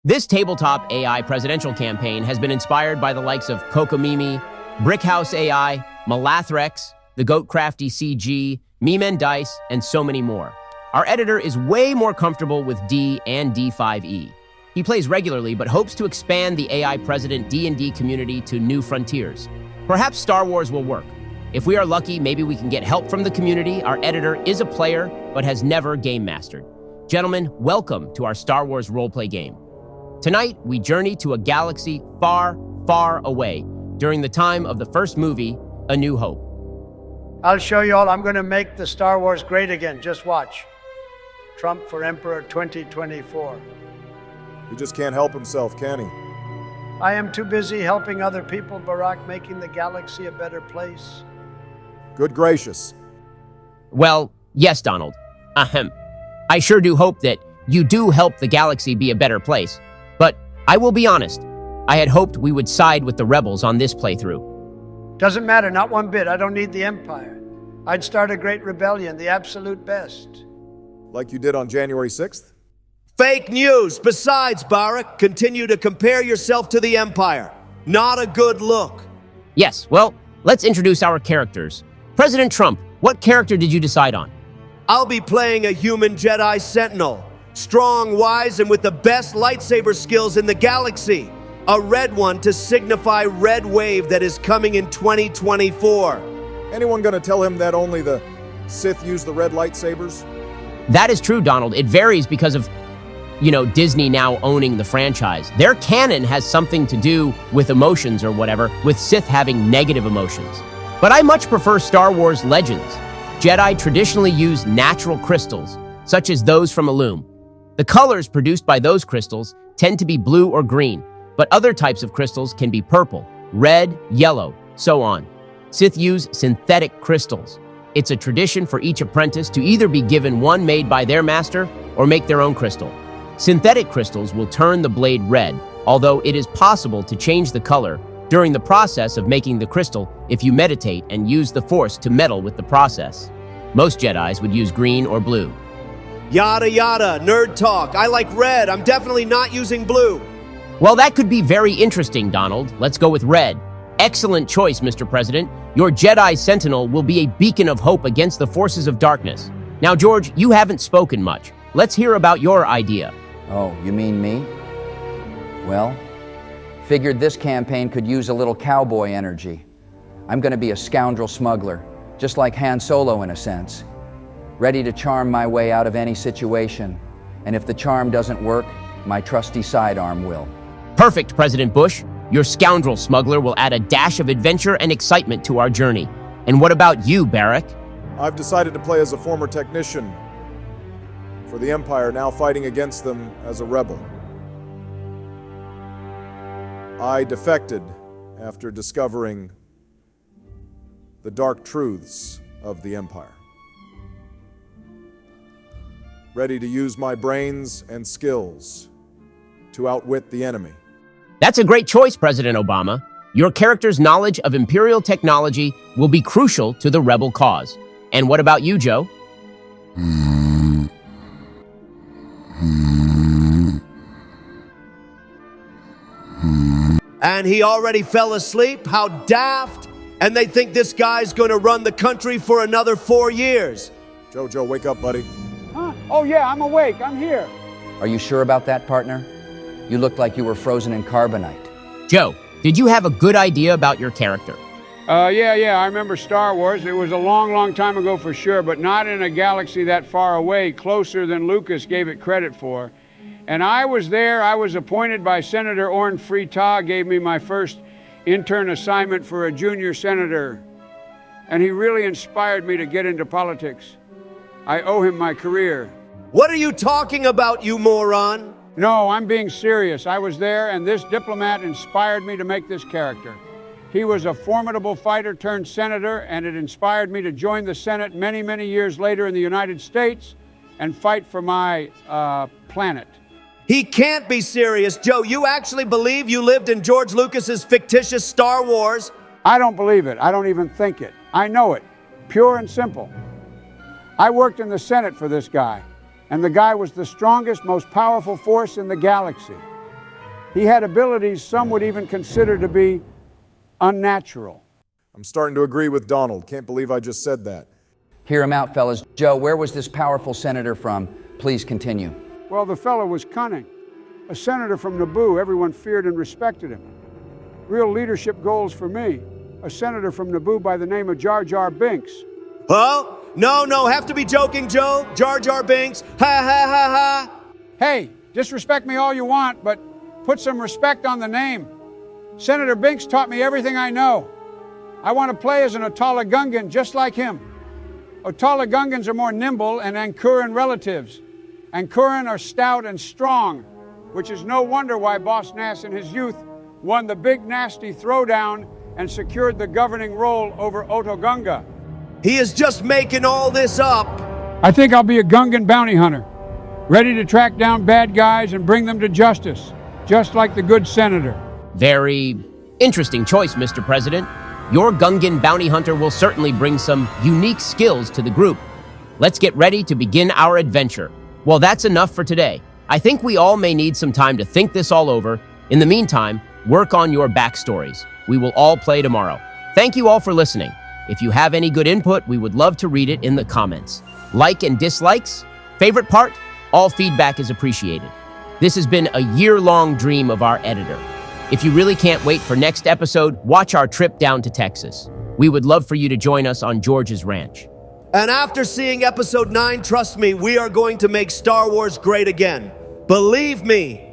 This tabletop AI presidential campaign has been inspired by the likes of Cocomimi, Brickhouse AI, Malathrex, the Goatcrafty CG, Meme and Dice, and so many more. Our editor is way more comfortable with D and D5E. He plays regularly but hopes to expand the AI President D&D community to new frontiers. Perhaps Star Wars will work. If we are lucky, maybe we can get help from the community. Our editor is a player but has never game mastered. Gentlemen, welcome to our Star Wars roleplay game. Tonight, we journey to a galaxy far, far away during the time of the first movie, A New Hope. I'll show you all. I'm going to make the Star Wars great again. Just watch. Trump for Emperor 2024. He just can't help himself, can he? I am too busy helping other people, Barack, making the galaxy a better place. Good gracious. Well, yes, Donald. Ahem. I sure do hope that you do help the galaxy be a better place. But I will be honest, I had hoped we would side with the rebels on this playthrough. Doesn't matter, not one bit. I don't need the Empire. I'd start a great rebellion, the absolute best. Like you did on January 6th? Fake news. Besides, Barack, continue to compare yourself to the Empire. Not a good look. Yes, well, let's introduce our characters. President Trump, what character did you decide on? I'll be playing a human Jedi Sentinel. Strong, wise, and with the best lightsaber skills in the galaxy. A red one to signify red wave that is coming in 2024. Anyone gonna tell him that only the Sith use the red lightsabers? That is true, Donald. It varies because of, Disney now owning the franchise. Their canon has something to do with emotions or whatever, with Sith having negative emotions. But I much prefer Star Wars Legends. Jedi traditionally use natural crystals, such as those from Illum. The colors produced by those crystals tend to be blue or green, but other types of crystals can be purple, red, yellow, so on. Sith use synthetic crystals. It's a tradition for each apprentice to either be given one made by their master or make their own crystal. Synthetic crystals will turn the blade red, although it is possible to change the color during the process of making the crystal if you meditate and use the Force to meddle with the process. Most Jedis would use green or blue. Yada yada, nerd talk. I like red. I'm definitely not using blue. Well, that could be very interesting, Donald. Let's go with red. Excellent choice, Mr. President. Your Jedi Sentinel will be a beacon of hope against the forces of darkness. Now, George, you haven't spoken much. Let's hear about your idea. Oh, you mean me? Well, figured this campaign could use a little cowboy energy. I'm going to be a scoundrel smuggler, just like Han Solo in a sense. Ready to charm my way out of any situation. And if the charm doesn't work, my trusty sidearm will. Perfect, President Bush. Your scoundrel smuggler will add a dash of adventure and excitement to our journey. And what about you, Barack? I've decided to play as a former technician for the Empire, now fighting against them as a rebel. I defected after discovering the dark truths of the Empire. Ready to use my brains and skills to outwit the enemy. That's a great choice, President Obama. Your character's knowledge of Imperial technology will be crucial to the rebel cause. And what about you, Joe? And he already fell asleep? How daft! And they think this guy's gonna run the country for another 4 years. Joe, wake up, buddy. Huh? Oh yeah, I'm awake. I'm here. Are you sure about that, partner? You looked like you were frozen in carbonite. Joe, did you have a good idea about your character? Yeah, I remember Star Wars. It was a long, long time ago for sure, but not in a galaxy that far away, closer than Lucas gave it credit for. And I was there. I was appointed by Senator Orrin Freetag, gave me my first intern assignment for a junior senator. And he really inspired me to get into politics. I owe him my career. What are you talking about, you moron? No, I'm being serious. I was there, and this diplomat inspired me to make this character. He was a formidable fighter turned senator, and it inspired me to join the Senate many, many years later in the United States and fight for my planet. He can't be serious. Joe, you actually believe you lived in George Lucas's fictitious Star Wars? I don't believe it. I don't even think it. I know it. Pure and simple. I worked in the Senate for this guy, and the guy was the strongest, most powerful force in the galaxy. He had abilities some would even consider to be unnatural. I'm starting to agree with Donald. Can't believe I just said that. Hear him out, fellas. Joe, where was this powerful senator from? Please continue. Well, the fellow was cunning. A senator from Naboo, everyone feared and respected him. Real leadership goals for me. A senator from Naboo by the name of Jar Jar Binks. Oh, no, have to be joking, Joe. Jar Jar Binks. Ha, ha, ha, ha. Hey, disrespect me all you want, but put some respect on the name. Senator Binks taught me everything I know. I want to play as an Otala Gungan just like him. Otala Gungans are more nimble and Ankuran relatives. Ankuran are stout and strong, which is no wonder why Boss Nass in his youth won the big nasty throwdown and secured the governing role over Otogunga. He is just making all this up. I think I'll be a Gungan bounty hunter, ready to track down bad guys and bring them to justice, just like the good senator. Very interesting choice, Mr. President. Your Gungan bounty hunter will certainly bring some unique skills to the group. Let's get ready to begin our adventure. Well, that's enough for today. I think we all may need some time to think this all over. In the meantime, work on your backstories. We will all play tomorrow. Thank you all for listening. If you have any good input, we would love to read it in the comments. Like and dislikes? Favorite part? All feedback is appreciated. This has been a year-long dream of our editor. If you really can't wait for next episode, watch our trip down to Texas. We would love for you to join us on George's ranch. And after seeing episode 9, trust me, we are going to make Star Wars great again. Believe me,